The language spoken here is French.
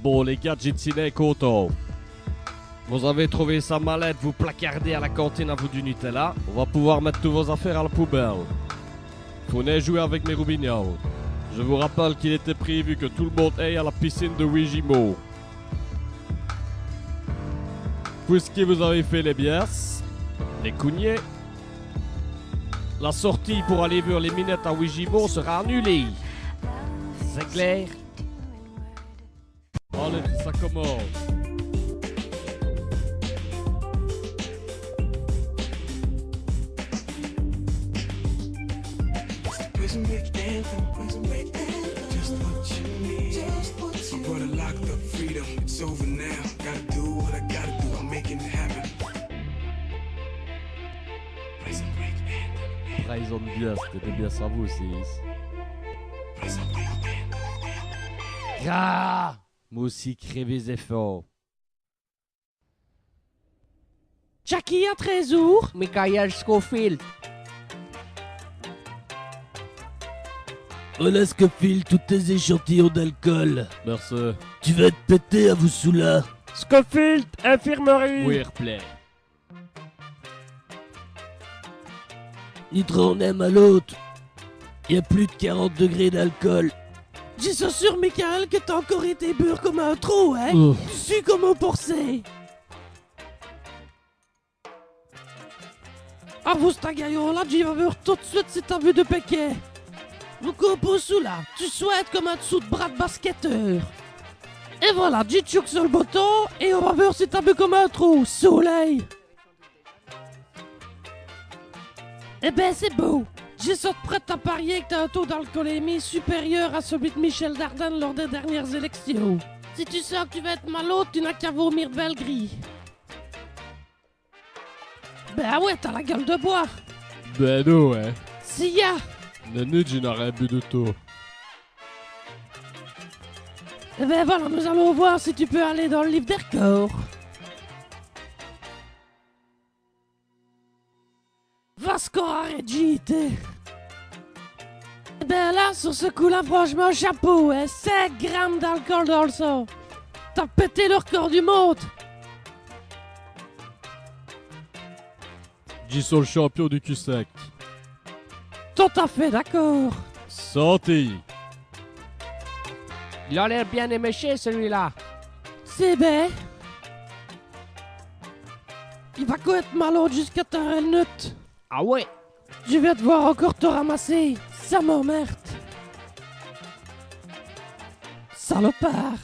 Bon les gars, Jitsine est content. Vous avez trouvé sa mallette, vous placardez à la cantine à vous du Nutella. On va pouvoir mettre tous vos affaires à la poubelle. Venez jouer avec mes roubignoles. Je vous rappelle qu'il était prévu que tout le monde aille à la piscine de Wigimo. Puisque vous avez fait les bières, les cougnets, la sortie pour aller voir les minettes à Wigimo sera annulée. C'est clair? Allez, ça commence. Prison break anthem, prison break anthem. Just what you need. I brought a locked up freedom. It's over now. Gotta do what I gotta do. I'm making it happen. Prison break anthem. Prison bière, c'était bien ça vous aussi. Prison break anthem. Ah! Moi aussi, crevez efforts. Jackie à Trésor, Michael Scofield. Voilà Scofield, tous tes échantillons d'alcool. Merci. Tu vas te péter à vous sous là. Scofield, infirmerie. Oui, replay. Il te en aime à l'autre. Y a plus de 40 degrés d'alcool. J'ai ça sur Michael que t'as encore été beurre comme un trou, hein. Tu sais comment penser. Ah, vous, ta gaillon là, tu vas voir tout de suite si t'as vu de paquet. Vous compos sous là. Tu souhaites comme un dessous de bras de basketteur. Et voilà, tu tchouk sur le bouton et on va voir si t'as bu comme un trou. Soleil. Eh ben, c'est beau. J'ai sorti prête à parier que t'as un taux d'alcoolémie supérieur à celui de Michel Dardenne lors des dernières élections. Si tu sens que tu vas être malade, tu n'as qu'à vomir de Valgris. Ben ouais, t'as la gueule de bois. Ben non, ouais. Si y'a. Nenu, je n'aurais bu de tout. Eh ben voilà, nous allons voir si tu peux aller dans le livre des records. Vasco Regite. Eh ben là, sur ce coup-là, franchement, chapeau, hein. 5 grammes d'alcool dans le sang. T'as pété le record du monde. J'y suis le champion du cul sec. Tout à fait d'accord. Santé. Il a l'air bien éméché, celui-là. C'est bien. Il va quoi être malade jusqu'à ta note. Ah ouais. Je vais devoir encore te ramasser. Ça m'emmerde. Salopard.